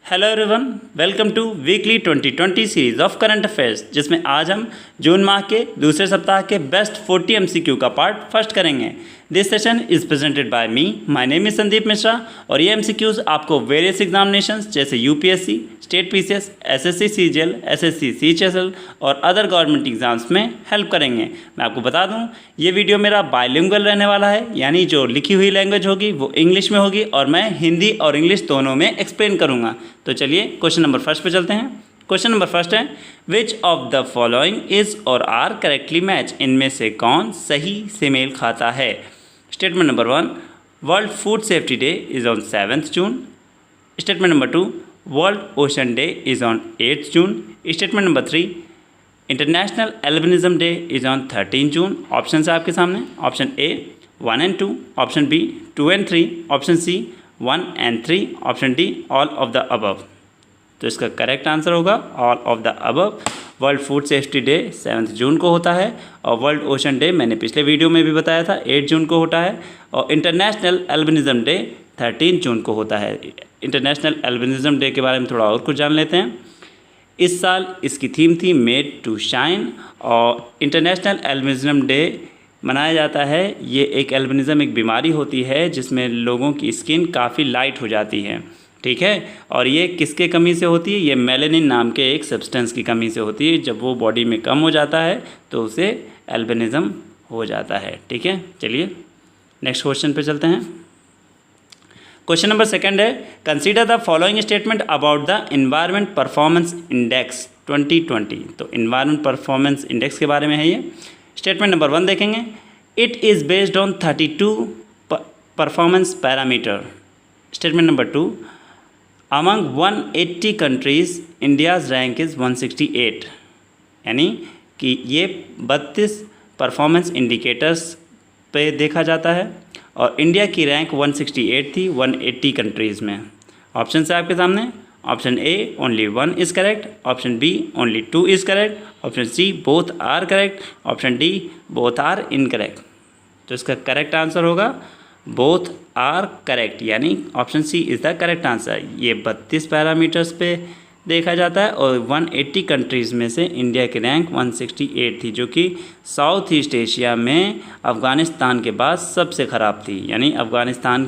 Hello everyone, welcome to weekly 2020 series of current affairs, जिसमें आज हम जून माह के दूसरे सप्ताह के बेस्ट 40 एमसीक्यू का पार्ट फर्स्ट करेंगे। This session is presented by me, my name is Sandeep Mishra, और ये एमसीक्यूज आपको वेरियस एग्जामिनेशंस जैसे UPSC, state PCS, SSC CGL, SSC CHSL और अदर गवर्नमेंट एग्जाम्स में हेल्प करेंगे। मैं आपको बता दूं, ये वीडियो मेरा बायलिंगुअल रहने वाला है, यानी जो लिखी हुई लैंग्वेज होगी वो इंग्लिश में होगी और मैं हिंदी और इंग्लिश दोनों में एक्सप्लेन करूँगा। तो चलिए क्वेश्चन नंबर फर्स्ट पे चलते हैं। क्वेश्चन नंबर फर्स्ट है, which of the following is or are correctly match, इनमें से कौन सही से मेल खाता है। Statement number 1, world food safety day is on 7th June. Statement number 2, world ocean day is on 8th June. Statement number 3, international albinism day is on 13 June. Option है आपके सामने, option A 1 and 2, option B 2 and 3, option C 1 and 3, option D all of the above. तो इसका correct answer होगा all of the above. World food safety day 7 जून को होता है और वर्ल्ड ओशन डे मैंने पिछले वीडियो में भी बताया था 8 जून को होता है, और इंटरनेशनल एल्बिनिज्म डे 13 जून को होता है। इंटरनेशनल एल्बिनिज्म डे के बारे में थोड़ा और कुछ जान लेते हैं। इस साल इसकी थीम थी मेड टू शाइन, और इंटरनेशनल एल्बिनिज्म डे मनाया जाता है। ये एक एल्बिनिज्म एक बीमारी होती है जिसमें लोगों की स्किन काफ़ी लाइट हो जाती है, ठीक है। और ये किसके कमी से होती है? ये मेलेनिन नाम के एक सब्सटेंस की कमी से होती है। जब वो बॉडी में कम हो जाता है तो उसे एल्बिनिज्म हो जाता है, ठीक है। चलिए नेक्स्ट क्वेश्चन पे चलते हैं। क्वेश्चन नंबर सेकंड है, consider the following statement about the environment performance index 2020। तो एनवायरनमेंट परफॉर्मेंस इंडेक्स के बारे में है ये। स्टेटमेंट नंबर 1 देखेंगे, it is based on 32 performance parameter. Statement number 2, among 180 countries India's rank is 168, यानी कि ये 32 परफॉर्मेंस इंडिकेटर्स पे देखा जाता है और इंडिया की रैंक 168 थी 180 कंट्रीज़ में। ऑप्शन है आपके सामने, option A only 1 is correct, option B only 2 is correct, option C both are correct, option D both are incorrect. तो इसका करेक्ट आंसर होगा बोथ आर करेक्ट, यानी option C is the correct answer. ये 32 parameters पे देखा जाता है और 180 कंट्रीज़ में से इंडिया की रैंक 168 थी, जो कि साउथ ईस्ट एशिया में अफ़गानिस्तान के बाद सबसे ख़राब थी। यानी अफ़गानिस्तान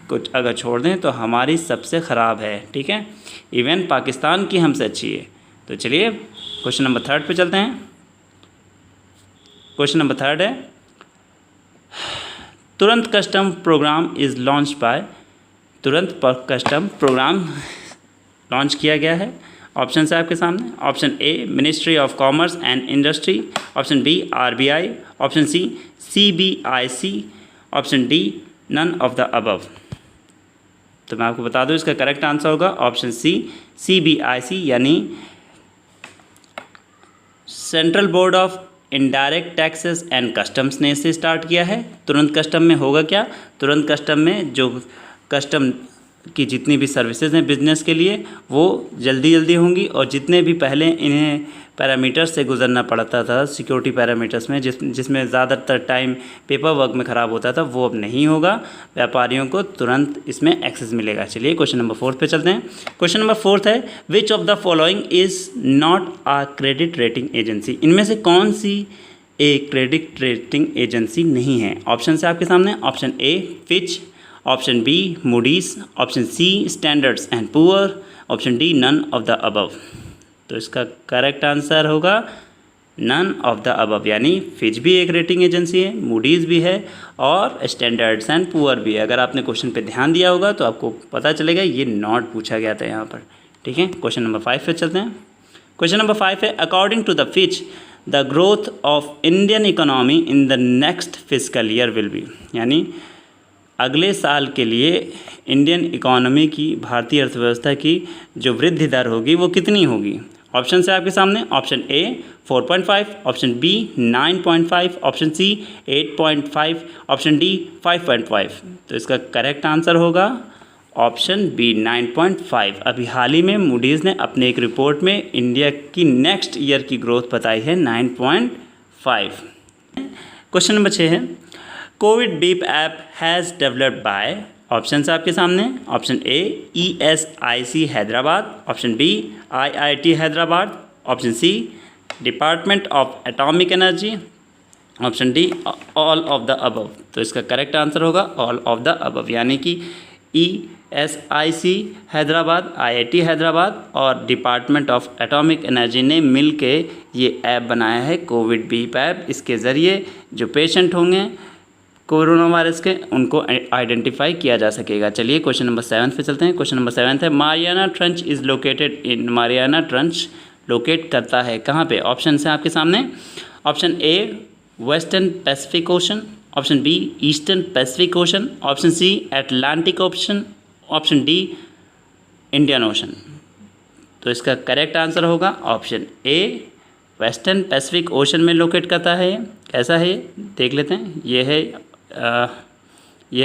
को अगर छोड़ दें तो हमारी सबसे ख़राब है, ठीक है। इवन पाकिस्तान की हमसे अच्छी है। तो चलिए क्वेश्चन नंबर 3 पे चलते हैं। क्वेश्चन नंबर 3 है, Turant custom programme is launch by. Turant custom programme launch किया गया है। ऑप्शन है आपके सामने, option A ministry of commerce and industry, option B RBI, option C CBIC, option D none of the above. तो मैं आपको बता दूं इसका करेक्ट आंसर होगा ऑप्शन सी सीबीआईसी, यानी central board of indirect taxes and customs ने इसे स्टार्ट किया है। तुरंत कस्टम में होगा क्या? तुरंत कस्टम में जो कस्टम की जितनी भी सर्विसेज हैं बिजनेस के लिए वो जल्दी होंगी, और जितने भी पहले इन्हें पैरामीटर्स से गुजरना पड़ता था सिक्योरिटी पैरामीटर्स में, जिसमें ज़्यादातर टाइम पेपर वर्क में ख़राब होता था, वो अब नहीं होगा। व्यापारियों को तुरंत इसमें एक्सेस मिलेगा। चलिए क्वेश्चन नंबर 4 पे चलते हैं। क्वेश्चन नंबर 4 है, which of the following is not a credit rating agency. इनमें से कौन सी एक क्रेडिट रेटिंग एजेंसी नहीं है? ऑप्शन है आपके सामने, option A Fitch, option B Moody's, option C Standards and Poor, option D none of the above. तो इसका करेक्ट आंसर होगा नन ऑफ द अबव, यानी फिच भी एक रेटिंग एजेंसी है, मूडीज़ भी है और स्टैंडर्ड्स एंड पुअर भी है। अगर आपने क्वेश्चन पे ध्यान दिया होगा तो आपको पता चलेगा ये नॉट पूछा गया था यहाँ पर, ठीक है। क्वेश्चन नंबर 5 पे चलते हैं। क्वेश्चन नंबर 5 है, according to the Fitch the growth of Indian economy in the next physical year will be, यानी अगले साल के लिए इंडियन इकोनॉमी की, भारतीय अर्थव्यवस्था की जो वृद्धि दर होगी वो कितनी होगी? ऑप्शन है आपके सामने, option A 4.5, option B 9.5, option C 8.5, option D 5.5। तो इसका करेक्ट आंसर होगा ऑप्शन बी 9.5। अभी हाल ही में मूडीज़ ने अपने एक रिपोर्ट में इंडिया की नेक्स्ट ईयर की ग्रोथ बताई है 9.5। क्वेश्चन नंबर 6 है, covid beep app has developed by option है आपके सामने। Option A ESIC Hyderabad, option B IIT Hyderabad, option C department of atomic energy, option D all of the above. तो इसका करेक्ट आंसर होगा ऑल ऑफ द अबव, यानी कि ESIC Hyderabad, IIT Hyderabad और department of atomic energy ने मिल के ये ऐप बनाया है कोविड बीप ऐप। इसके ज़रिए जो पेशेंट होंगे कोरोना वायरस के उनको आइडेंटिफाई किया जा सकेगा। चलिए क्वेश्चन नंबर 7 पे चलते हैं। क्वेश्चन नंबर 7 है Mariana trench is located in, Mariana trench locate करता है कहाँ पे? ऑप्शन है आपके सामने। Option A western Pacific ocean, option B eastern Pacific ocean, option C Atlantic ocean, option D Indian ocean. तो इसका करेक्ट आंसर होगा option A western Pacific ocean में लोकेट करता है। कैसा है देख लेते हैं। ये है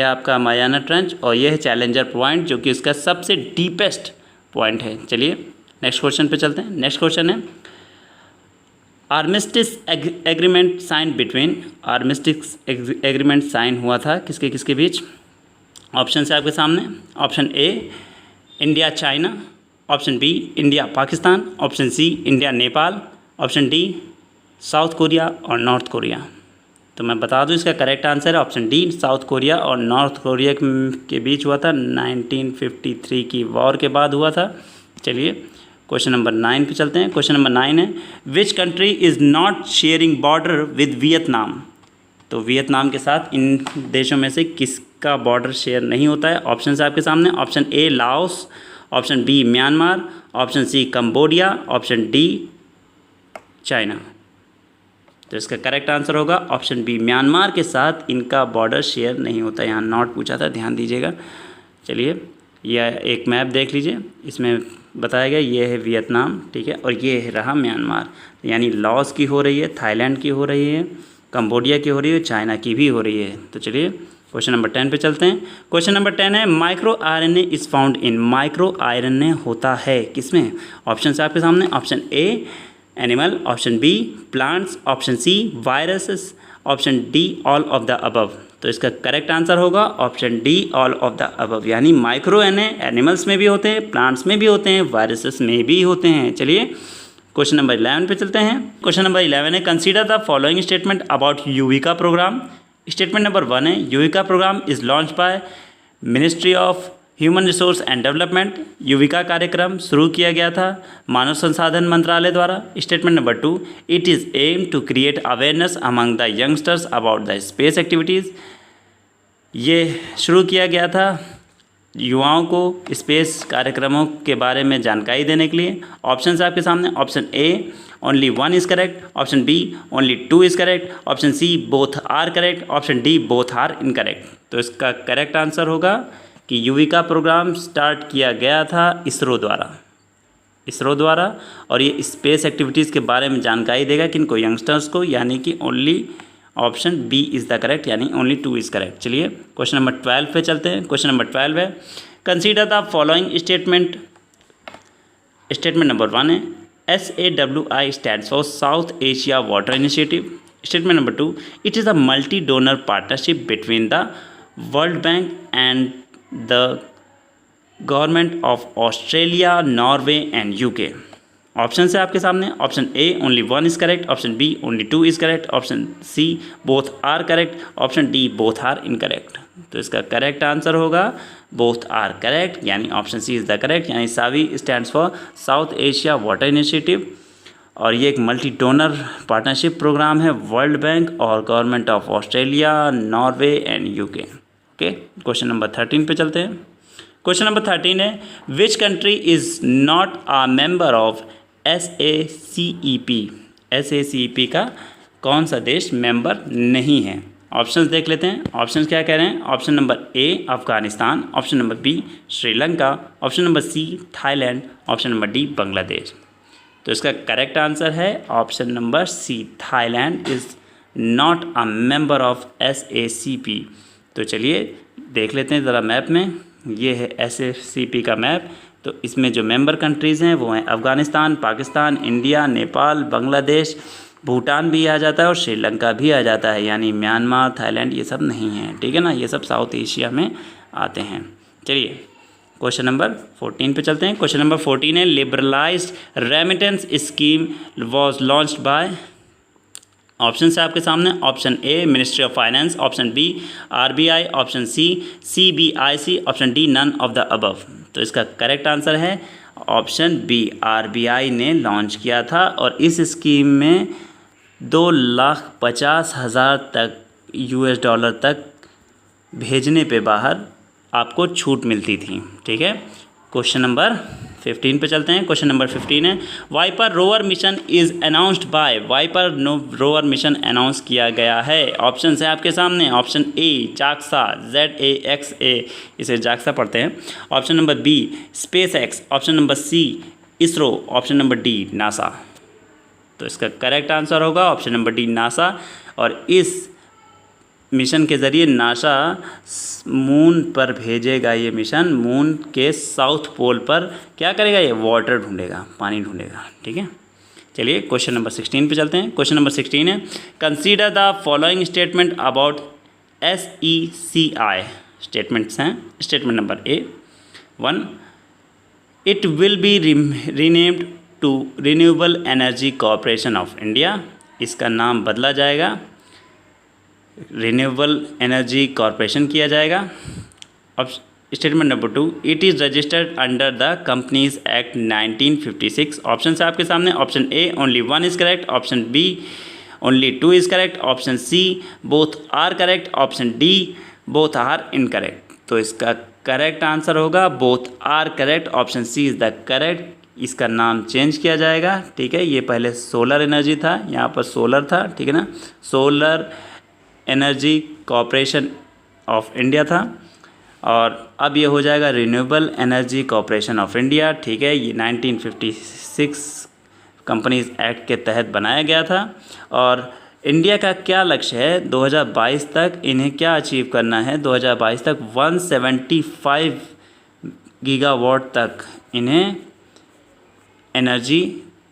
आपका मारियाना ट्रंच और ये है चैलेंजर पॉइंट जो कि इसका सबसे डीपेस्ट पॉइंट है। चलिए नेक्स्ट क्वेश्चन पे चलते हैं। नेक्स्ट क्वेश्चन है armistice agreement sign between, armistice agreement sign हुआ था किसके किसके बीच? ऑप्शन है आपके सामने। Option A India China, option B India Pakistan, option C India Nepal, option D South Korea और नॉर्थ कोरिया। तो मैं बता दूं इसका करेक्ट आंसर है ऑप्शन डी साउथ कोरिया और नॉर्थ कोरिया के बीच हुआ था। 1953 की वॉर के बाद हुआ था। चलिए क्वेश्चन नंबर 9 पे चलते हैं। क्वेश्चन नंबर 9 है which country is not sharing border with Vietnam. तो वियतनाम के साथ इन देशों में से किसका बॉर्डर शेयर नहीं होता है? ऑप्शन है आपके सामने। Option A Laos, option B Myanmar, option C Cambodia, option D China. तो इसका करेक्ट आंसर होगा ऑप्शन बी म्यांमार के साथ इनका बॉर्डर शेयर नहीं होता। यहाँ नॉट पूछा था, ध्यान दीजिएगा। चलिए यह एक मैप देख लीजिए, इसमें बताया गया ये है वियतनाम, ठीक है, और ये रहा म्यांमार। यानी लाओस की हो रही है, थाईलैंड की हो रही है, कंबोडिया की हो रही है, चाइना की भी हो रही है। तो चलिए क्वेश्चन नंबर 10 पे चलते हैं। क्वेश्चन नंबर 10 है micro RNA is found in, micro RNA होता है किसमें? ऑप्शन है आपके सामने। Option A animal, option B plants, option C viruses, option D all of the above. तो इसका करेक्ट आंसर होगा option D all of the above, यानी माइक्रो आरएनए एनिमल्स में भी होते हैं, प्लांट्स में भी होते हैं, वायरसेस में भी होते हैं। चलिए क्वेश्चन नंबर 11 पे चलते हैं। क्वेश्चन नंबर 11 है consider the following statement about Yuvika programme. Statement number 1 है Yuvika programme is launch by ministry of human resource and development. यूविका कार्यक्रम शुरू किया गया था मानव संसाधन मंत्रालय द्वारा। Statement number 2 it is aim to create awareness among the youngsters about the space activities. ये शुरू किया गया था युवाओं को स्पेस कार्यक्रमों के बारे में जानकारी देने के लिए। ऑप्शन है आपके सामने। Option A only 1 is correct, option B only 2 is correct, option C both are correct, option D both are incorrect. तो इसका करेक्ट आंसर होगा कि यूविका प्रोग्राम स्टार्ट किया गया था इसरो द्वारा और ये स्पेस एक्टिविटीज़ के बारे में जानकारी देगा किनको? यंगस्टर्स को, यानी कि only option B is the correct, यानी ओनली 2 इज़ करेक्ट। चलिए क्वेश्चन नंबर 12 पे चलते हैं। क्वेश्चन नंबर 12 है consider the following statement. Statement number 1 है SAWI stands for South Asia water initiative. Statement number 2 it is a multi donor partnership between the World Bank and the government of Australia, Norway and UK। Option है आपके सामने। Option A only 1 is correct, option B only 2 is correct, option C both are correct, option D both are incorrect. तो इसका correct answer होगा both are correct, यानी option C is the correct, यानी सावी stands for South Asia water initiative और ये एक multi donor partnership program है वर्ल्ड बैंक और government of Australia, Norway and UK। Okay question number 13 पे चलते हैं। क्वेश्चन नंबर 13 है which country is not a member of SACEP। SACEP का कौन सा देश मेंबर नहीं है? ऑप्शंस देख लेते हैं। ऑप्शंस क्या कह रहे हैं? Option number A Afghanistan, option number B Sri Lanka, option number C Thailand, option number D Bangladesh. तो इसका करेक्ट आंसर है option number C, Thailand is not a member of SACP। तो चलिए देख लेते हैं ज़रा मैप में। ये है SACP का मैप। तो इसमें जो मेंबर कंट्रीज़ हैं वो हैं अफ़गानिस्तान, पाकिस्तान, इंडिया, नेपाल, बांग्लादेश, भूटान भी आ जाता है और श्रीलंका भी आ जाता है, यानी म्यांमार, थाईलैंड ये सब नहीं हैं, ठीक है ना। ये सब साउथ एशिया में आते हैं। चलिए क्वेश्चन नंबर 14 पे चलते हैं। क्वेश्चन नंबर 14 है liberalised remittance scheme was launched by. Option है आपके सामने। Option A ministry of finance, option B RBI, option C CBIC, option D none of the above. तो इसका करेक्ट आंसर है ऑप्शन बी, आरबीआई ने launch किया था और इस स्कीम में 2,50,000 तक US डॉलर तक भेजने पे बाहर आपको छूट मिलती थी। ठीक है, क्वेश्चन नंबर 15 पे चलते हैं। क्वेश्चन नंबर 15 है VIPER rover mission is announced by. VIPER rover mission announce किया गया है। ऑप्शन है आपके सामने। ऑप्शन ए जाक्सा, ZAXA, इसे जाक्सा पढ़ते हैं। Option number B SpaceX, option number C ISRO, option number D NASA. तो इसका करेक्ट आंसर होगा ऑप्शन नंबर डी नासा। और इस मिशन के ज़रिए नासा मून पर भेजेगा। ये मिशन मून के साउथ पोल पर क्या करेगा, ये वाटर ढूंढेगा, पानी ढूंढेगा। ठीक है, चलिए क्वेश्चन नंबर 16 पे चलते हैं। क्वेश्चन नंबर 16 है consider the following statement about SECI। Statements हैं। Statement number A 1 it will be renamed to renewable energy corporation of India. इसका नाम बदला जाएगा, रिन्यूएबल एनर्जी कॉरपोरेशन किया जाएगा। अब statement number 2 it is registered under the companies act 1956। Option है आपके सामने। Option A only 1 is correct, option B only 2 is correct, option C both are correct, option D both are incorrect. तो इसका correct answer होगा both are correct, option C is the correct. इसका नाम change किया जाएगा। ठीक है, ये पहले सोलर एनर्जी था, यहाँ पर सोलर था। ठीक है ना, solar energy corporation of India था और अब ये हो जाएगा renewable energy corporation of India. ठीक है, ये 1956 कंपनीज एक्ट के तहत बनाया गया था। और इंडिया का क्या लक्ष्य है 2022 तक, इन्हें क्या अचीव करना है 2022 तक 175 गीगावाट तक इन्हें एनर्जी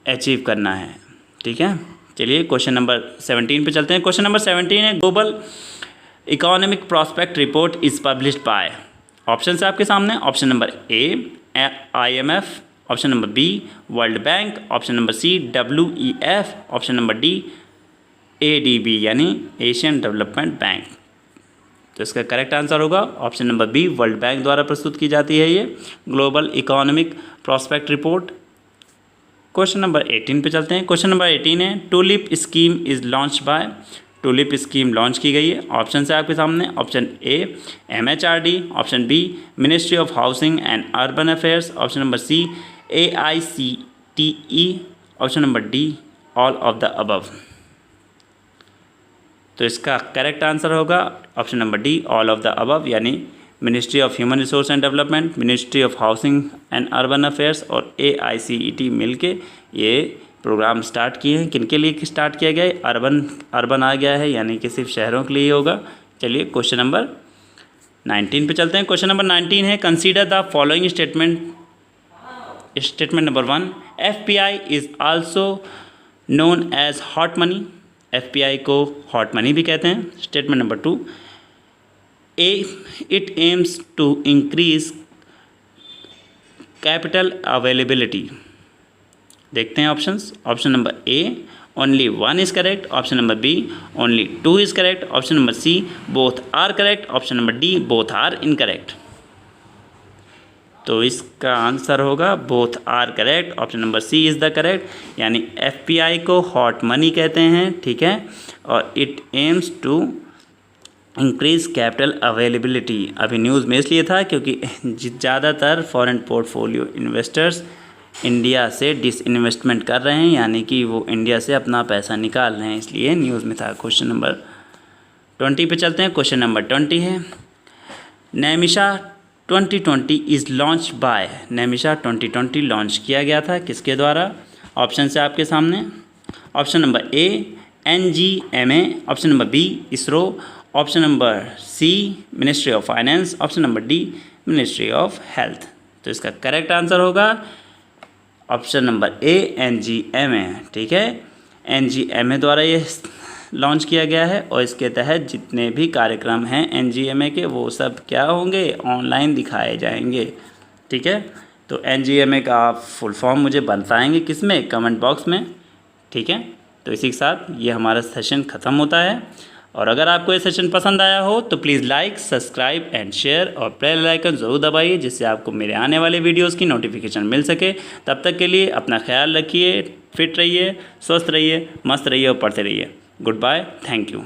अचीव करना है। ठीक है, चलिए क्वेश्चन नंबर 17 पे चलते हैं। क्वेश्चन नंबर 17 है global economic prospect report is published by. Option है आपके सामने। Option number A IMF, option number B World Bank, option number C WEF, option number D ADB यानी एशियन डेवलपमेंट बैंक। तो इसका करेक्ट आंसर होगा option number B, World Bank द्वारा प्रस्तुत की जाती है ये global economic prospect report. Question number 18 पे चलते हैं। क्वेश्चन नंबर 18 है tulip scheme is launch bye. TULIP scheme launch की गई है। ऑप्शन है आपके सामने। Option A MHRD, option B ministry of housing and urban affairs, option number C AICTE, option number D all of the above. तो इसका correct answer होगा option number D all of the above, यानी ministry of human resource and development, ministry of housing and urban affairs और AICTE मिलके ये programme start किए हैं। किन के लिए स्टार्ट किया गया है, अर्बन आ गया है यानी कि सिर्फ शहरों के लिए होगा। चलिए क्वेश्चन नंबर 19 पे चलते हैं। क्वेश्चन नंबर 19 है consider the following statement. Statement number 1 FPI is also known as hot money. FPI को हॉट मनी भी कहते हैं। Statement number 2 it aims to increase capital availability. देखते हैं options. Option number A only 1 is correct, option number B only 2 is correct, option number C both are correct, option number D both are incorrect. तो इसका answer होगा both are correct, option number C is the correct, यानी FPI को hot money कहते हैं। ठीक है, और it aims to increase capital availability. अभी न्यूज़ में इसलिए था क्योंकि ज़्यादातर फॉरेन पोर्टफोलियो इन्वेस्टर्स इंडिया से डिसइन्वेस्टमेंट कर रहे हैं, यानी कि वो इंडिया से अपना पैसा निकाल रहे हैं, इसलिए न्यूज़ में था। क्वेश्चन नंबर 20 पे चलते हैं। क्वेश्चन नंबर 20 है Naimisha 2020 is launch by. Naimisha 2020 launch किया गया था किसके द्वारा। ऑप्शन है आपके सामने। Option number A NGMA, option number B ISRO, option number C ministry of finance, option number D ministry of health. तो इसका करेक्ट आंसर होगा ऑप्शन नंबर ए NGMA। ठीक है, NGMA द्वारा ये लॉन्च किया गया है और इसके तहत जितने भी कार्यक्रम हैं एनजीएमए के वो सब क्या होंगे, ऑनलाइन दिखाए जाएंगे। ठीक है, तो एनजीएमए का आप फुल फॉर्म मुझे बताएंगे किस में, कमेंट बॉक्स में। ठीक है, तो इसी के साथ ये हमारा सेशन ख़त्म होता है। और अगर आपको ये सेशन पसंद आया हो तो please like, subscribe and share और बेल आइकन ज़रूर दबाइए, जिससे आपको मेरे आने वाले वीडियोस की नोटिफिकेशन मिल सके। तब तक के लिए अपना ख्याल रखिए, फिट रहिए, स्वस्थ रहिए, मस्त रहिए और पढ़ते रहिए। Good bye, thank you.